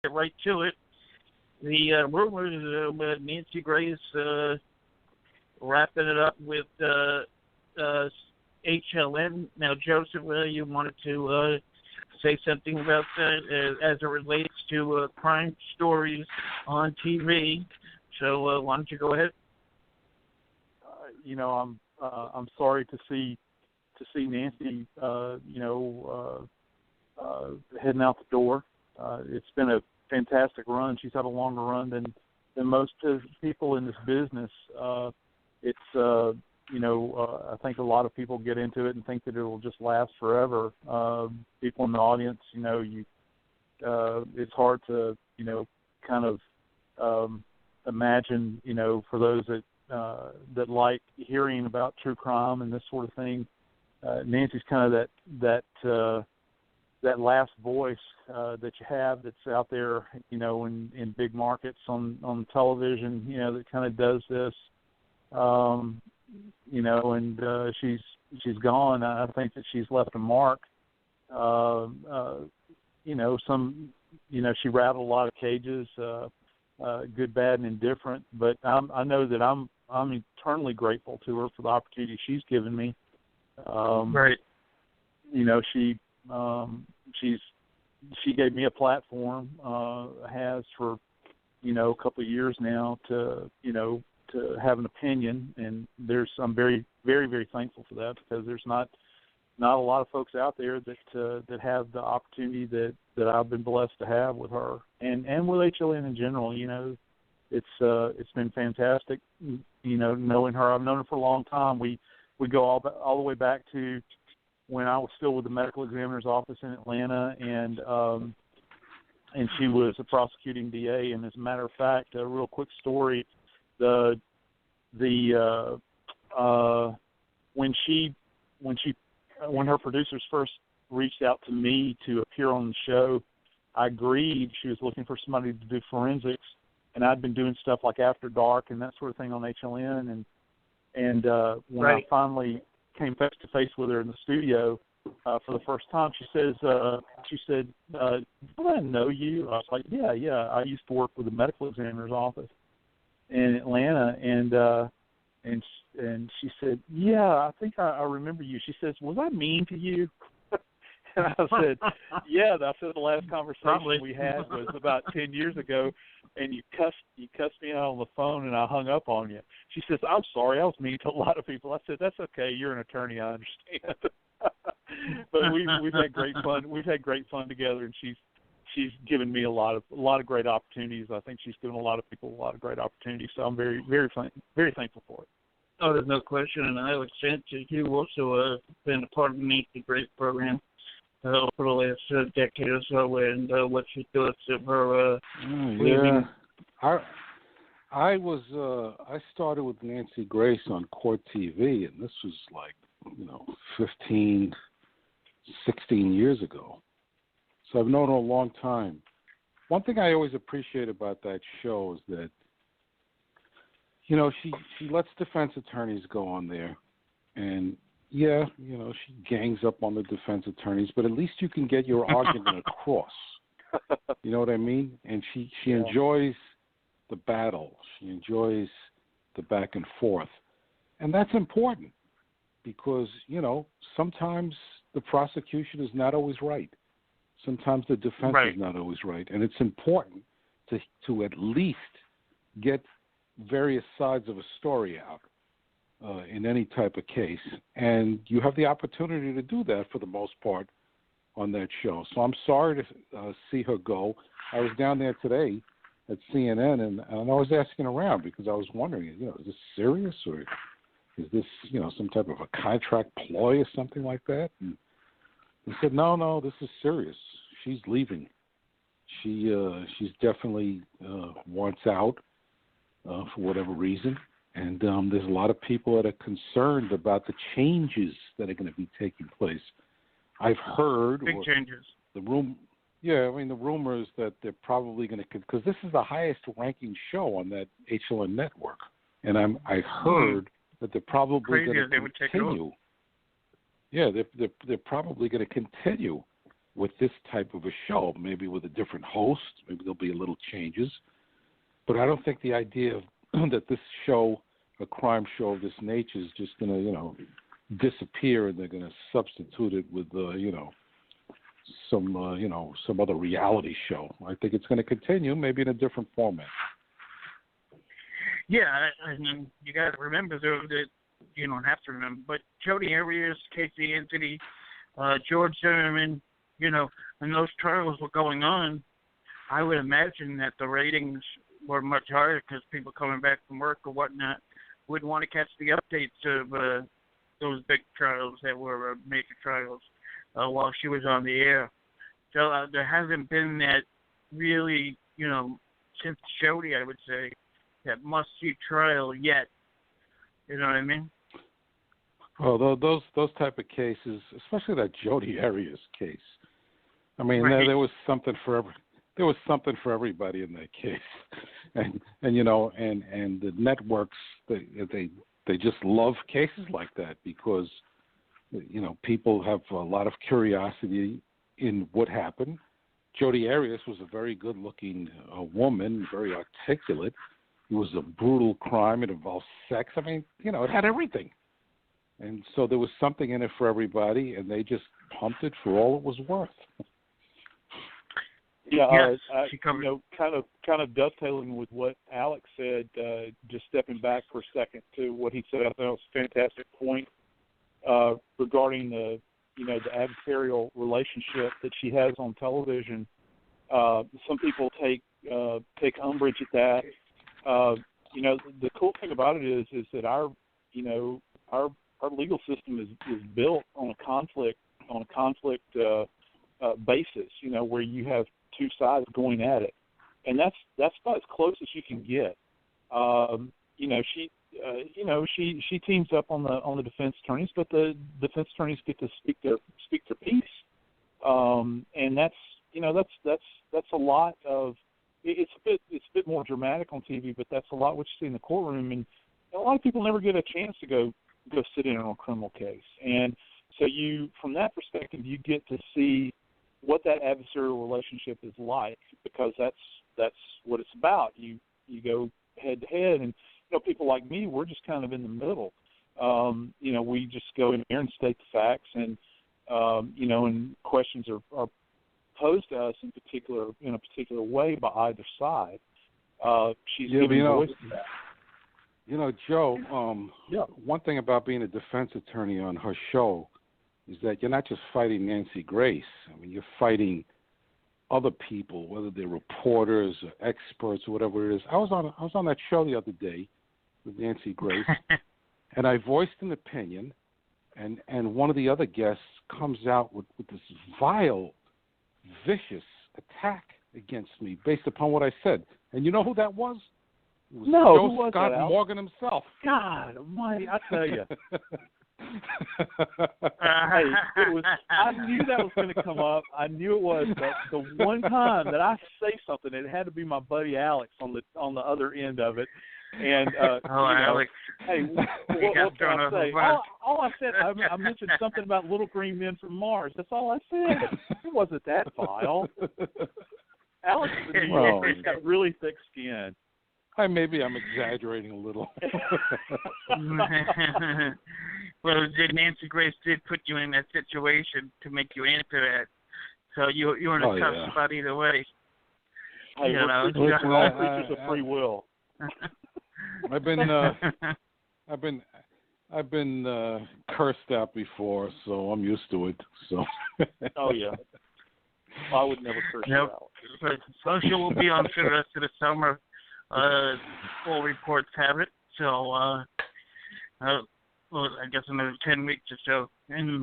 get right to it. The rumors with Nancy Grace wrapping it up with HLN. Now, Joseph, you wanted to say something about that as it relates to crime stories on TV. So why don't you go ahead? I'm sorry to see Nancy, heading out the door. It's been a fantastic run. She's had a longer run than most people in this business. I think a lot of people get into it and think that it will just last forever. People in the audience, it's hard to, kind of imagine, for those that like hearing about true crime and this sort of thing. Nancy's kind of that last voice that you have that's out there, in big markets on television, that kind of does this. And she's gone. I think that she's left a mark. She rattled a lot of cages, good, bad, and indifferent. But I know that I'm eternally grateful to her for the opportunity she's given me. Right. She gave me a platform, has for, a couple of years now to have an opinion, and I'm very, very, very thankful for that, because there's not a lot of folks out there that have the opportunity that I've been blessed to have with her and with HLN in general. It's been fantastic, knowing her. I've known her for a long time. We go all the way back to when I was still with the medical examiner's office in Atlanta, and she was a prosecuting DA. And as a matter of fact, a real quick story, when her producers first reached out to me to appear on the show, I agreed. She was looking for somebody to do forensics, and I'd been doing stuff like After Dark and that sort of thing on HLN. And when I finally came face to face with her in the studio for the first time, she said, "Do I know you?" I was like, "Yeah. I used to work with the medical examiner's office in Atlanta," and she said, "Yeah, I think I remember you." She says, "Was I mean to you?" And I said, "Yeah." I said, "The last conversation we had was about 10 years ago, and you cussed me out on the phone, and I hung up on you." She says, "I'm sorry, I was mean to a lot of people." I said, "That's okay. You're an attorney, I understand." But we've had great fun. We've had great fun together, and she's given me a lot of great opportunities. I think she's given a lot of people a lot of great opportunities. So I'm very, very, very thankful for it. Oh, there's no question. And Alex Sanchez, you also been a part of the Nancy Grace program for the last decade or so, and what she thought of her leaving. I started with Nancy Grace on Court TV, and this was like 15, 16 years ago. So I've known her a long time. One thing I always appreciate about that show is that, she lets defense attorneys go on there, and she gangs up on the defense attorneys, but at least you can get your argument across. You know what I mean? And she enjoys the battle. She enjoys the back and forth. And that's important because, sometimes the prosecution is not always right. Sometimes the defense is not always right. And it's important to at least get various sides of a story out in any type of case. And you have the opportunity to do that for the most part on that show. So I'm sorry to see her go. I was down there today at CNN, and I was asking around because I was wondering, is this serious, or is this, some type of a contract ploy or something like that? And they said, no, this is serious. She's leaving. She's definitely wants out for whatever reason. And there's a lot of people that are concerned about the changes that are going to be taking place. I've heard big changes. The rumor is that they're probably going to, because this is the highest ranking show on that HLN network, and I heard that they're probably going to continue. Yeah, they're probably going to continue with this type of a show, maybe with a different host. Maybe there'll be a little changes. But I don't think the idea of that this show, a crime show of this nature, is just going to, disappear, and they're going to substitute it with, some other reality show. I think it's going to continue, maybe in a different format. Yeah, and you got to remember, though, that you don't have to remember, but Jodi Arias, Casey Anthony, George Zimmerman, when those trials were going on, I would imagine that the ratings were much higher because people coming back from work or whatnot would want to catch the updates of those big trials that were major trials while she was on the air. So there hasn't been that really, since Jodi, I would say, that must-see trial yet. You know what I mean? Well, those type of cases, especially that Jodi Arias case. I mean, right. there was something for everybody in that case, and the networks they just love cases like that because people have a lot of curiosity in what happened. Jodi Arias was a very good-looking woman, very articulate. It was a brutal crime. It involved sex. I mean, it had everything. And so there was something in it for everybody, and they just pumped it for all it was worth. Yeah, kind of dovetailing with what Alex said, just stepping back for a second to what he said, I thought it was a fantastic point regarding the adversarial relationship that she has on television. Some people take umbrage at that. The cool thing about it is that our legal system is built on a conflict basis, where you have two sides going at it, and that's about as close as you can get. She teams up on the defense attorneys, but the defense attorneys get to speak their piece, and that's a lot of. It's a bit more dramatic on TV, but that's a lot what you see in the courtroom, and a lot of people never get a chance to go sit in on a criminal case, and so from that perspective, you get to see what that adversarial relationship is like, because that's what it's about. You go head to head, and people like me, we're just kind of in the middle. We just go in there and state the facts, and and questions are posed to us in a particular way by either side. She's giving voice to that. Joe, one thing about being a defense attorney on her show is that you're not just fighting Nancy Grace. I mean, you're fighting other people, whether they're reporters or experts or whatever it is. I was on that show the other day with Nancy Grace, and I voiced an opinion, and one of the other guests comes out with this vile, vicious attack against me based upon what I said. And you know who that was? It was Joe Scott Morgan himself. God almighty, I tell you. I knew that was going to come up. I knew it was, but the one time that I say something, it had to be my buddy Alex on the other end of it. And Alex. Hey, what can I say? All I said, I mentioned something about little green men from Mars. That's all I said. It wasn't that vile. Alex he's got really thick skin. Maybe I'm exaggerating a little. Well, Nancy Grace did put you in that situation to make you answer that. So you're in a tough spot either way. Hey, we're all creatures of free will. I've been cursed out before, so I'm used to it. So. Oh yeah. I would never curse you out. Social will be on for the rest of the summer. All reports have it. So, I guess another 10 weeks or so. And